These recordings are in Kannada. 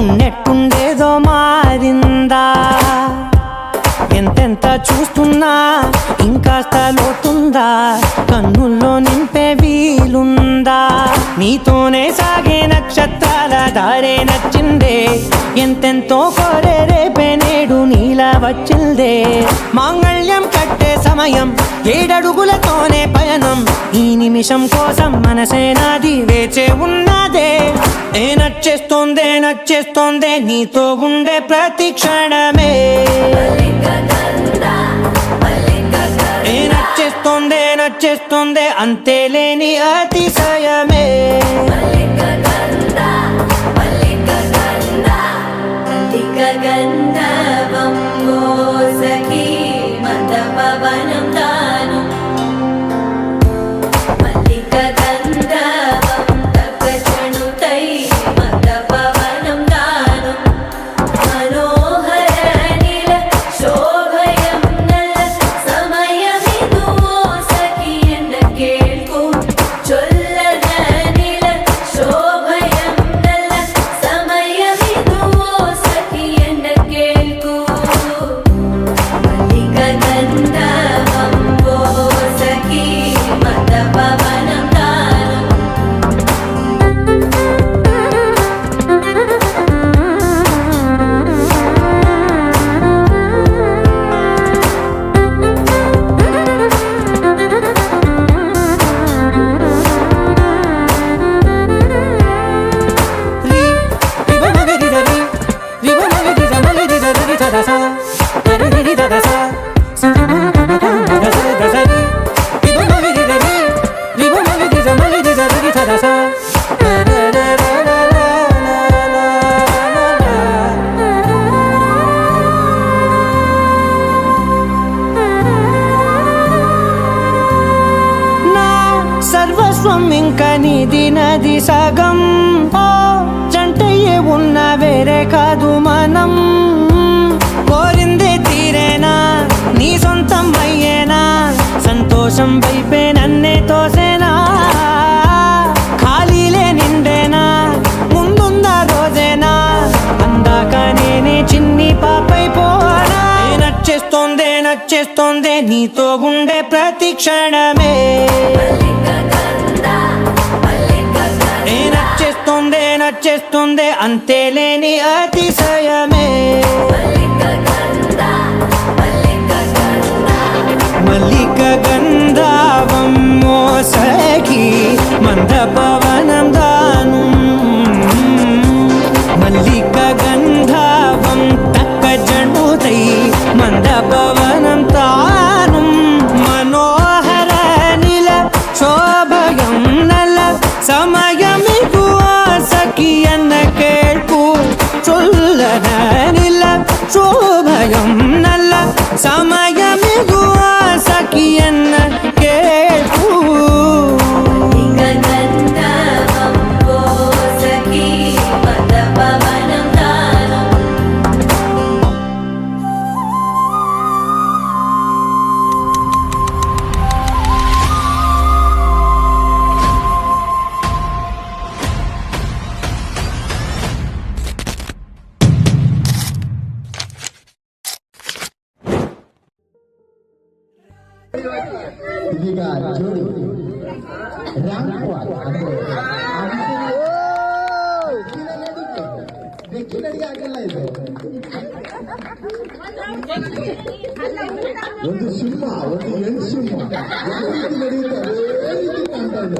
ఉన్నట్టుండేదో మారిందా? ఎంతెంత చూస్తున్నా ఇంకాస్త లోతుందా? కన్నుల్లో నింపే వీలుందా? నీతోనే సాగే నక్షత్రాల దారే నచ్చిందే, ఎంతెంతో కోరే రేపే నేడు నీలా వచ్చిందే. మాంగళ్యం కట్టే సమయం 7 అడుగులతోనే పయనం, ఈ నిమిషం కోసం మనసే నాది వేచే ఉన్నదే. నచ్చేస్తోందే నచ్చేస్తోందే నీతో ఉండే ప్రతి క్షణమే. నచ్చేస్తోందే నచ్చేస్తోందే అంతేలేని అతిశయమే. సర్వస్వం ఇంకా నీది నది సగం, జంటయ్యే ఉన్న వేరే కాదు మనం. కోరిందే తీరేనా నీ సొంతం అయ్యేనా, సంతోషం వైపే నన్నే తోసేనా. ఖాళీలే నిండేనా ముందుందా రోజేనా, అందాక నేనే చిన్ని పాపైపోనా. నచ్చేస్తోందే నచ్చేస్తోందే నీతో ఉండే ప్రతి క్షణమే. నచ్చేస్తోందే నచ్చేస్తోందే అంతేలేని అతిశయమే. మల్లిక గంధావం మోసగి మందపవనం దాను, మల్లిక గంధావం తక్క జణుతై మందపవనం తాను. మనోహర నిల శోభయం నల సమయమిగు సఖియన్న కేಳ್ಕು చొల్లన నిల శోభయం నల్ల సమయమిగు సఖియన్న కేಳ್ಕು. ಇದೀಗ ಜೋಡಿ ರ್ಯಾಂಕ್ ಬೆಕ್ಕಿನಡಿಗೆ ಆಗಿಲ್ಲ. ಇದು ಒಂದು ಸಿಂಹ, ಒಂದು ಹೆಣ್ಣು ಸಿಂಹ ನಡೆಯುತ್ತೆ, ಅದೇ ರೀತಿ ಕಾಣ್ತಾ ಇದೆ.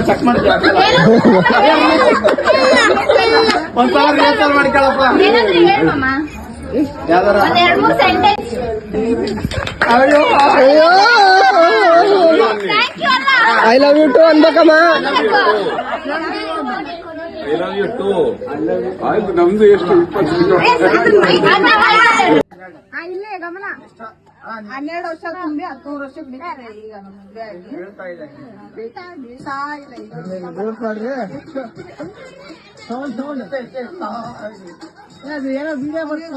ಚೆಕ್ ಮಾಡಿ ಒಂದ್ಸಲ ರಿಹರ್ಸಲ್ ಮಾಡ್ಕೊಳಪ್ಪ. ಐ ಲವ್ ಯು ಟು ಅನ್ಬೇಕಮ್ಮ. ಐ ಲವ್ ಯು ಟು ಆಯ್ತು. ನಮ್ದು ಎಷ್ಟು 20 ಇಲ್ಲೇ ಗಮನ 12 ವರ್ಷ ತುಂಬಿ 13 ವರ್ಷಕ್ಕೆ ಬಿಟ್ಟಿದೆ ಈಗ ನಮ್ಮ ಮದ್ವೆ ಆಗಿ ಹೇಳ್ತಾ ಇದೆ ಬೀಳ್ತಾ ಇದೆ ಈಗ.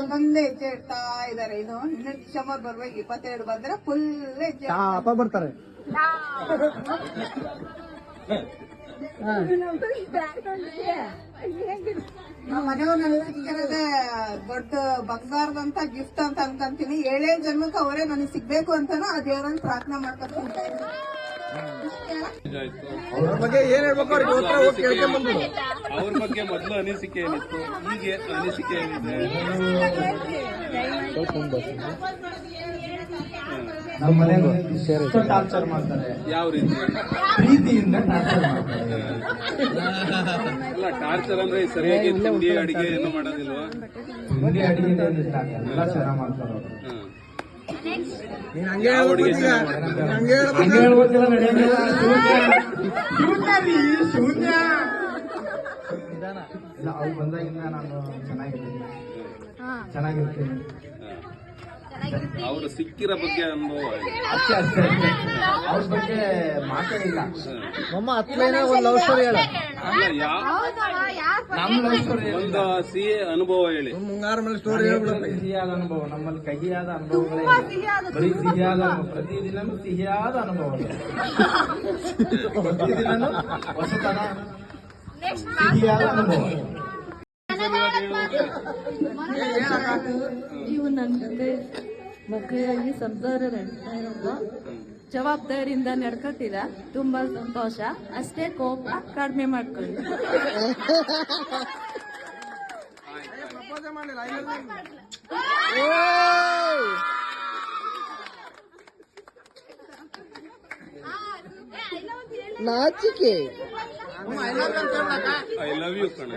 ಒಂದೊಂದೇ ಹೆಜ್ಜೆ ಇಡ್ತಾ ಇದಾರೆ. ಇದು ಇನ್ನು ಡಿಸೆಂಬರ್ ಬರ್ಬೇಕು, 22 ಬಂದ್ರೆ ಫುಲ್ ಹೆಜ್ಜೆ ಅಪ್ಪ ಬರ್ತಾರೆ. ನಮ್ಮ ಮನೆಯವ್ರನ್ನೆಲ್ಲ ದೊಡ್ಡ ಬಂಗಾರದಂತ ಗಿಫ್ಟ್ ಅಂತ ಅನ್ಕೊಂತೀನಿ. 7 ಜನ್ಮಕ್ಕೆ ಅವರೇ ನನಗೆ ಸಿಗ್ಬೇಕು ಅಂತಾನು ಆ ದೇವರನ್ನ ಪ್ರಾರ್ಥನೆ ಮಾಡ್ಕೊತೀನಿ. ಅವ್ರ ಬಗ್ಗೆ ಏನ್ ಹೇಳ್ಬೇಕು ಅವ್ರಿಗೆ ಉತ್ತರ ಹೋಗಿ ಕೇಳ್ಕೊಂಡ್ಬಂದು. ಅವ್ರ ಬಗ್ಗೆ ಮೊದಲು ಅನಿಸಿಕೆ ಏನಿತ್ತು, ಈಗ ಅನಿಸಿಕೆ ಏನಿದೆ? ನಮ್ಮ ಮನೆಯಲ್ಲಿ ಟಾರ್ಚರ್ ಮಾಡ್ತಾರೆ, ಯಾವ ರೀತಿ? ಪ್ರೀತಿಯಿಂದ ಟಾರ್ಚರ್ ಮಾಡ್ತಾರೆ. ಅಲ್ಲ, ಟಾರ್ಚರ್ ಅಂದ್ರೆ ಸರಿಯಾಗಿ ತಿಂಡಿ ಅಡಿಗೆ ಏನು ಮಾಡೋದಿಲ್ವಾ? ತಿಂಡಿ ಅಡಿಗೆ ಎಲ್ಲ ಚೆನ್ನಾಗಿ ಮಾಡ್ತಾರೆ ಅವರು. ನೀನ್ ಹಂಗೆ ಹೇಳ್ಬೇಕು ಈಗ. ನೀನ್ ಹಂಗೆ ಹೇಳ್ಬೇಕು. ಹಂಗೆ ಹೇಳ್ಬೋದಿಲ್ಲ, ನಡೆಯಂಗಿಲ್ಲ. ಶೂನ್ಯ ಇಲ್ಲ, ಅವ್ರು ಬಂದಾಗಿಂದ ನಾನು ಚೆನ್ನಾಗಿರ್ತೀನಿ. ಅವರು ಸಿಕ್ಕಿರೋ ಬಗ್ಗೆ ಅನುಭವ ಅಷ್ಟೇ ಅವ್ರ ಬಗ್ಗೆ ಮಾತೇ ಇಲ್ಲ. ಮಮ್ಮ ಹತ್ತಲೇನ ಒಂದ್ ಲವ್ ಸ್ಟೋರಿ ಹೇಳ. ನಮ್ಮ ಲವ್ ಸ್ಟೋರಿ ಒಂದು ಸಿಹಿ ಅನುಭವ ಹೇಳಿ. ಮುಂಗಾರ ಮೇಲೆ ಸ್ಟೋರಿ ಹೇಳ್ಬಿಡಪ್ಪ. ಸಿಹಿಯಾದ ಅನುಭವ, ನಮ್ಮಲ್ಲಿ ಕಹಿಯಾದ ಅನುಭವಗಳೇ ಬರೀ ಸಿಹಿಯಾದ ಅನುಭವ. ಪ್ರತಿದಿನನೂ ಸಿಹಿಯಾದ ಅನುಭವ, ಪ್ರತಿದಿನನೂ ಹೊಸತನ, ಸಿಹಿಯಾದ ಅನುಭವ. ಇವು ನನ್ನ ಜೊತೆ ಮಕ್ಕಳಾಗಿ ಸಂಸಾರ ನಡೆಸ್ತಾ ಇರೋದು, ಜವಾಬ್ದಾರಿಯಿಂದ ನಡ್ಕೊತಿಲ್ಲ. ತುಂಬಾ ಸಂತೋಷ. ಅಷ್ಟೇ, ಕೋಪ ಕಡಿಮೆ ಮಾಡ್ಕೊಳ್ಳಿ. ನಾಚಿಕೆ. ಐ ಲವ್ ಯು ಕಣ.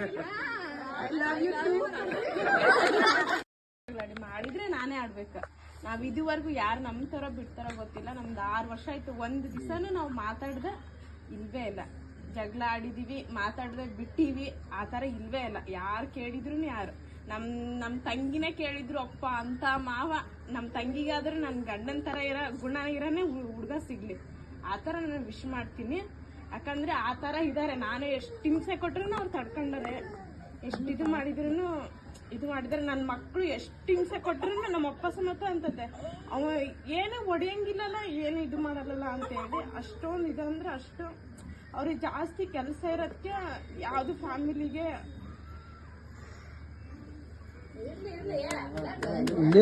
ಮಾಡಿದ್ರೆ ನಾನೇ ಆಡ್ಬೇಕು. ನಾವ್ ಇದುವರೆಗೂ ಯಾರು ನಮ್ ತರ ಬಿಡ್ತಾರ ಗೊತ್ತಿಲ್ಲ. ನಮ್ದು 6 ವರ್ಷ ಆಯ್ತು, ಒಂದ್ ದಿವಸನೂ ನಾವು ಮಾತಾಡ್ದೆ ಇಲ್ವೇ ಇಲ್ಲ. ಜಗಳ ಆಡಿದೀವಿ, ಮಾತಾಡ್ದೆ ಬಿಟ್ಟಿವಿ, ಆ ತರ ಇಲ್ವೇ ಇಲ್ಲ. ಯಾರು ಕೇಳಿದ್ರು ಯಾರು ನಮ್ ತಂಗಿನೇ ಕೇಳಿದ್ರು, ಅಪ್ಪ ಅಂತ ಮಾವ ನಮ್ ತಂಗಿಗಾದ್ರೂ ನನ್ ಗಂಡನ್ ತರ ಇರೋ ಗುಣ ಇರೋನೇ ಹುಡ್ಗ ಸಿಗ್ಲಿ, ಆ ತರ ನಾನು ವಿಶ್ ಮಾಡ್ತೀನಿ. ಯಾಕಂದ್ರೆ ಆ ತರ ಇದಾರೆ. ನಾನು ಎಷ್ಟು ಹಿಂಸೆ ಕೊಟ್ರು ಅವ್ರು ತಡ್ಕೊಂಡರೆ, ಎಷ್ಟು ಇದು ಮಾಡಿದ್ರೆ ನನ್ನ ಮಕ್ಕಳು ಎಷ್ಟು ಹಿಂಸೆ ಕೊಟ್ರು ನಮ್ಮ ಅಪ್ಪ ಸಮೇತ ಅಂತತೆ, ಅವ ಏನು ಹೊಡೆಯಂಗಿಲ್ಲಲ್ಲ, ಏನು ಇದು ಮಾಡಲ್ಲ ಅಂತ ಹೇಳಿ ಅಷ್ಟೊಂದು ಇದಂದ್ರೆ ಅಷ್ಟು. ಅವ್ರಿಗೆ ಜಾಸ್ತಿ ಕೆಲಸ ಇರೋದಕ್ಕೆ ಯಾವ್ದು ಫ್ಯಾಮಿಲಿಗೆ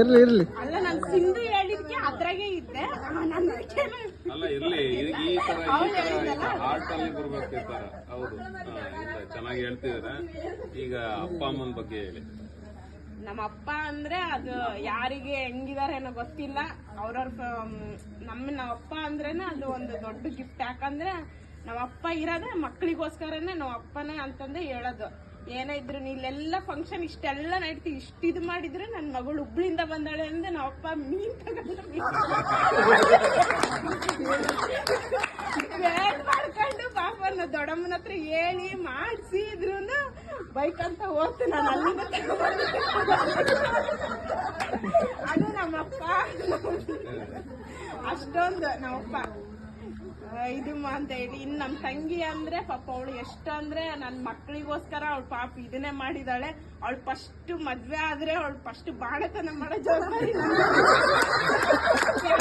ಇರ್ಲಿ. ಅಲ್ಲ, ನಾನು ಸಿಂಧು ಹೇಳಿದ್ಕೆ ಅದ್ರಾಗೆ ಇದ್ದೆ. ಅಲ್ಲ, ಇರ್ಲಿ, ಈ ತರ ಆರ್ಟ್ ಅಲ್ಲಿ ಬರ್ಬೇಕು ಈ ತರ. ಹೌದು, ಚೆನ್ನಾಗಿ ಹೇಳ್ತಿದಾರೆ. ಈಗ ಅಪ್ಪ ಅಮ್ಮನ ಬಗ್ಗೆ ಹೇಳಿ. ನಮ್ಮ ಅಪ್ಪ ಅಂದ್ರೆ ಅದು ಯಾರಿಗೆ ಹೆಂಗಿದಾರೇನೋ ಗೊತ್ತಿಲ್ಲ. ಅವ್ರವ್ರ ನಮ್ಮ ಅಪ್ಪ ಅಂದ್ರೇನೆ ಅದು ಒಂದು ದೊಡ್ಡ ಗಿಫ್ಟ್. ಯಾಕಂದ್ರೆ ನಾವ್ ಅಪ್ಪ ಇರೋದೇ ಮಕ್ಕಳಿಗೋಸ್ಕರನೇ ನಾವ್ ಅಪ್ಪನೇ ಅಂತಂದೇ ಹೇಳೋದು. ಏನೇ ಇದ್ರು ಇಲ್ಲೆಲ್ಲ ಫಂಕ್ಷನ್ ಇಷ್ಟೆಲ್ಲ ನಡೀತೀವಿ, ಇದು ಮಾಡಿದ್ರೆ ನನ್ನ ಮಗಳು ಹುಬ್ಳಿಂದ ಬಂದಾಳೆ ಅಂದ್ರೆ ನಾವ್ ಅಪ್ಪ ಮೀನ್ ತಗೊಂಡು ಮಾಡ್ಕೊಂಡು ಪಾಪ ದೊಡ್ಡಮ್ಮನ ಹತ್ರ ಹೇಳಿ ಮಾಡಿಸಿ ಇದ್ರು ಬೈಕ್ ಅಂತ ಹೋಗ್ತು. ನಾನು ಅಲ್ಲಿಂದ ಅದು ನಮ್ಮಪ್ಪ. ಅಷ್ಟೊಂದು ನಮ್ಮಪ್ಪ ಇದು ಅಂತ ಹೇಳಿ. ಇನ್ನು ನಮ್ಮ ತಂಗಿ ಅಂದ್ರೆ ಪಾಪ ಅವಳು ಎಷ್ಟು ಅಂದ್ರೆ ನನ್ನ ಮಕ್ಕಳಿಗೋಸ್ಕರ ಅವಳು ಪಾಪ ಇದನ್ನೇ ಮಾಡಿದಾಳೆ. ಅವಳು ಫಸ್ಟ್ ಮದ್ವೆ ಆದ್ರೆ ಅವಳು ಫಸ್ಟ್ ಬಾಣತನ ಮಾಡೋ ಜವಾಬ್ದಾರಿ.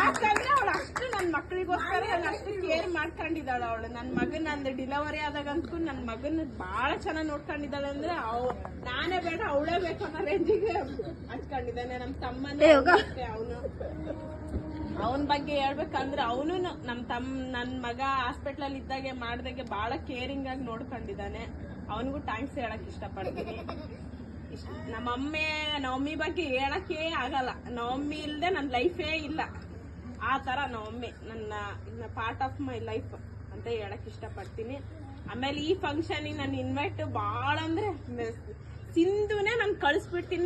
ಯಾಕಂದ್ರೆ ಅವಳು ಅಷ್ಟು ನನ್ನ ಮಕ್ಕಳಿಗೋಸ್ಕರ ಅಷ್ಟು ಕೇರ್ ಮಾಡ್ಕೊಂಡಿದ್ದಾಳೆ. ಅವಳು ನನ್ನ ಮಗನ ಅಂದ್ರೆ ಡಿಲಿವರಿ ಆದಾಗಂತೂ ನನ್ನ ಮಗನ ಬಹಳ ಚೆನ್ನಾಗಿ ನೋಡ್ಕೊಂಡಿದ್ದಾಳೆ. ಅಂದ್ರೆ ನಾನೇ ಬೇಡ ಅವಳೇ ಬೇಕು ಅನ್ನೋ ರೇಂಜಿಗೆ ಹಚ್ಕೊಂಡಿದ್ದಾನೆ. ನಮ್ಮ ತಮ್ಮನೇ ಅವನು. ಅವನ ಬಗ್ಗೆ ಹೇಳ್ಬೇಕಂದ್ರೆ ಅವನು ನನ್ನ ಮಗ ಹಾಸ್ಪಿಟಲ್ ಅಲ್ಲಿ ಇದ್ದಾಗೆ ಮಾಡ್ದಾಗೆ ಬಹಳ ಕೇರಿಂಗ್ ಆಗಿ ನೋಡ್ಕೊಂಡಿದ್ದಾನೆ. ಅವನಿಗೂ ಥ್ಯಾಂಕ್ಸ್ ಹೇಳಕ್ ಇಷ್ಟಪಡ್ತೀನಿ. ನವಮ್ಮಿ ಬಗ್ಗೆ ಹೇಳಕ್ಕೆ ಆಗಲ್ಲ. ನವಮ್ಮಿ ಇಲ್ಲದೆ ನನ್ನ ಲೈಫೇ ಇಲ್ಲ. ಆ ತರ ನವಮ್ಮಿ ನನ್ನ ಪಾರ್ಟ್ ಆಫ್ ಮೈ ಲೈಫ್ ಅಂತ ಹೇಳಕ್ ಇಷ್ಟಪಡ್ತೀನಿ. ಆಮೇಲೆ ಈ ಫಂಕ್ಷನ್ ನಾನು ಇನ್ವೈಟ್ ಬಹಳ ಅಂದ್ರೆ ಸಿಂಧುನೇ ನಾನು ಕಳಿಸ್ಬಿಡ್ತೀನಿ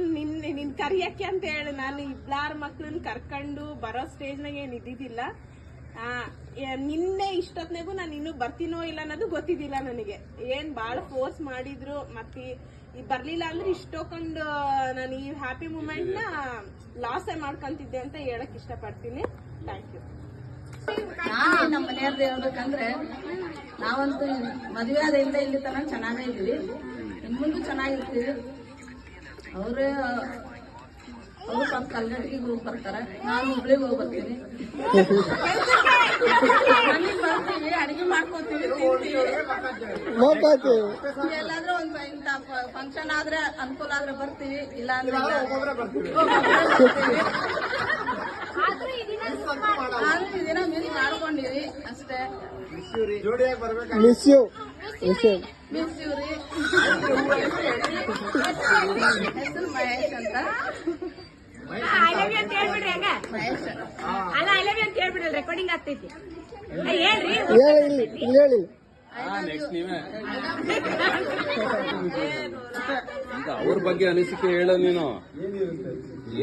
ನಿನ್ ಕರಿಯಕ್ಕೆ ಅಂತ ಹೇಳಿ. ನಾನು ಇಬ್ಲಾರ್ ಮಕ್ಳನ್ನ ಕರ್ಕೊಂಡು ಬರೋ ಸ್ಟೇಜ್ನಾಗ ಏನು ಇದ್ದಿದ್ದಿಲ್ಲ. ನಿನ್ನೆ ಇಷ್ಟೊತ್ನಾಗೂ ನಾನು ಇನ್ನೂ ಬರ್ತೀನೋ ಇಲ್ಲ ಅನ್ನೋದು ಗೊತ್ತಿದ್ದಿಲ್ಲ ನನಗೆ. ಏನ್ ಬಾಳ ಫೋರ್ಸ್ ಮಾಡಿದ್ರು, ಮತ್ತೆ ಈ ಬರ್ಲಿಲ್ಲ ಅಂದ್ರೆ ಇಷ್ಟೊಂದು ನಾನು ಈ ಹ್ಯಾಪಿ ಮೂಮೆಂಟ್ ನ ಲಾಸ್ ಮಾಡ್ಕೊಂತಿದ್ದೆ ಅಂತ ಹೇಳಕ್ ಇಷ್ಟಪಡ್ತೀನಿ. Thank you. ನಮ್ಮ ಮನೆಯವ್ರದ್ದು ಹೇಳ್ಬೇಕಂದ್ರೆ, ನಾವಂತೂ ಮದುವೆ ಆದಿಂದ ಇಲ್ಲಿ ತನಕ ಚೆನ್ನಾಗೇ ಇದ್ವಿ, ಇನ್ ಮುಂದೆ ಚೆನ್ನಾಗಿರ್ತೀವಿ. ಅವರು ಸ್ವಲ್ಪ ಕಲ್ಗಟ್ಟಿಗೆ ಹೋಗಿ ಬರ್ತಾರೆ, ನಾನು ಹುಬ್ಳಿಗೆ ಹೋಗಿ ಬರ್ತೀನಿ. ಮನೆಗೆ ಬರ್ತೀವಿ, ಅಡಿಗೆ ಮಾಡ್ಕೋತೀವಿ, ಎಲ್ಲಾದ್ರೂ ಒಂದು ಇಂಥ ಫಂಕ್ಷನ್ ಆದ್ರೆ ಅನುಕೂಲ ಆದ್ರೆ ಬರ್ತೀವಿ, ಇಲ್ಲ ಅಂದ್ರೆ ಆದ್ರೆ ಈ ದಿನ ಮಿಸ್ ಮಾಡ್ಕೊಂಡಿವಿ ಅಷ್ಟೇ. ಮಿಸ್ ಯು ರೀ. ಹೆಸರು ಮಹೇಶ್ ಅಂತ. ರೆಕಾರ್ಡಿಂಗ್ ಆಗ್ತೈತಿ. ನೆಕ್ಸ್ಟ್ ನೀವೇ ಈಗ ಅವ್ರ ಬಗ್ಗೆ ಅನಿಸಿಕೆ ಹೇಳೋ ನೀನು.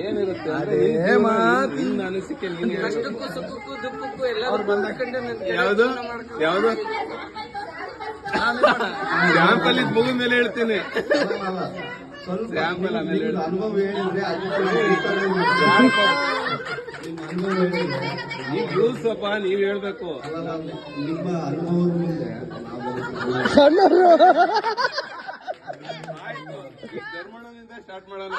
ಏನಿರುತ್ತೆ ನಿನ್ನ ಅನಿಸಿಕೆ ನೀನು ಯಾವ್ದು ಯಾವ್ದು ಸ್ಯಾಂಪಲ್ ಇದ್ ಮುಗಿದ ಮೇಲೆ ಹೇಳ್ತೀನಿ. ಸ್ಯಾಂಪಲ್ ಆಮೇಲೆ ನೀವ್ ರೂಲ್ಸಪ್ಪ, ನೀವ್ ಹೇಳ್ಬೇಕು. ನಿಮ್ಮ ಅನುಭವದಿಂದ ಧರ್ಮಣ್ಣನಿಂದ ಸ್ಟಾರ್ಟ್ ಮಾಡೋಣ.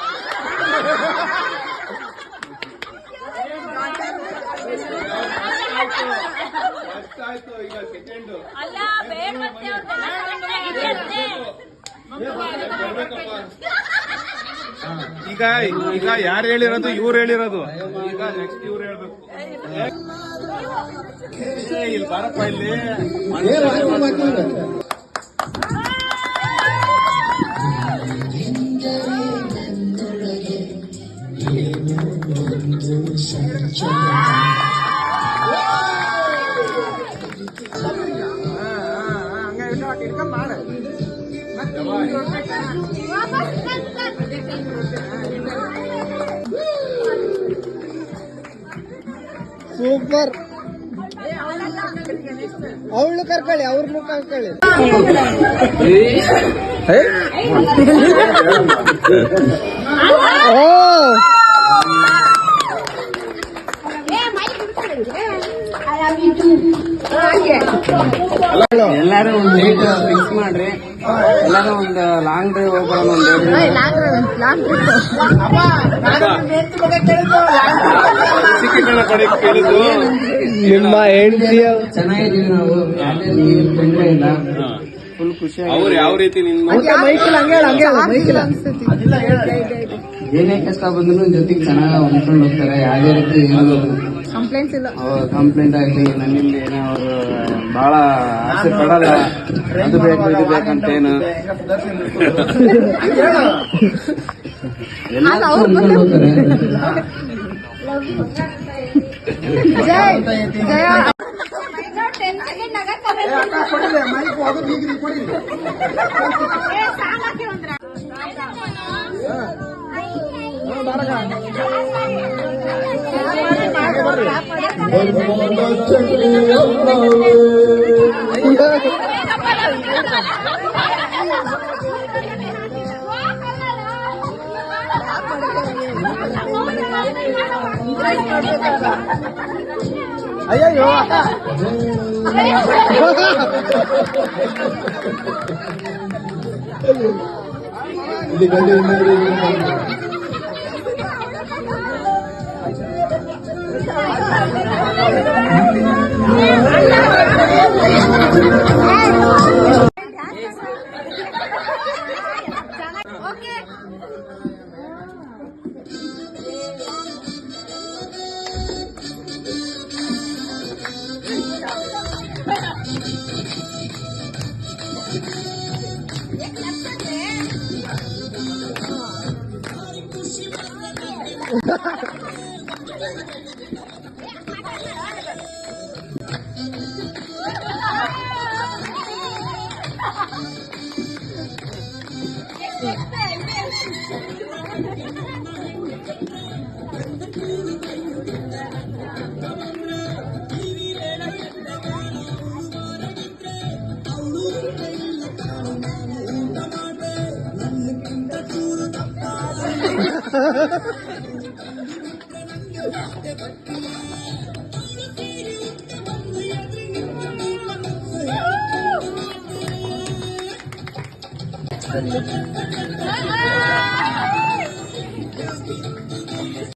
ಫಸ್ಟ್ ಆಯ್ತು, ಈಗ ಸೆಕೆಂಡ್. ಈಗ ಈಗ ಯಾರು ಹೇಳಿರೋದು? ಇವ್ರು ಹೇಳಿರೋದು. ಈಗ ನೆಕ್ಸ್ಟ್ ಇವ್ರು ಹೇಳ್ಬೇಕು. ಇಲ್ಲಿ ಬಾರಪ್ಪ, ಇಲ್ಲಿ ಸೂಪರ್. ಅವಳು ಕರ್ಕೊಳ್ಳಿ, ಅವ್ರನ್ನು ಕರ್ಕೊಳ್ಳಿ. ಎಲ್ಲಾರು ಒಂದು ಡೇಟ್ ಫಿಕ್ಸ್ ಮಾಡ್ರಿ. ಎಲ್ಲಾರು ಒಂದು ಲಾಂಗ್ ಡ್ರೈವ್ ಹೋಗೋಣ. ನಿಮ್ಮ ಹೆಂಡತಿ ಚೆನ್ನಾಗಿದೀವಿ ನಾವು, ಯಾವ್ದೇ ತೊಂದರೆ ಇಲ್ಲ, ಫುಲ್ ಖುಷಿ. ಅವ್ರು ಯಾವ ರೀತಿ ನಿನ್ನ ಏನೇ ಕಷ್ಟ ಬಂದ್ರು ಜೊತೆಗೆ ಚೆನ್ನಾಗಿ ಹೊಂದ್ಕೊಂಡು ಹೋಗ್ತಾರೆ. ಯಾವುದೇ ರೀತಿ ಕಂಪ್ಲೇಂಟ್ ಆಗಲಿ ನನ್ನಿಂದ ಏನೋ ಅವರು ಬಹಳ ಆಸೆ ಪಡಲ್ಲ, ಅದು ಬೇಕು ಇದು ಬೇಕಂತೇನು. ಎಲ್ಲ ಹೊಂದ್ಕೊಂಡು ಹೋಗ್ತಾರೆ. ಅಯ್ಯೋ ಇಲ್ಲಿ ಗಂಡು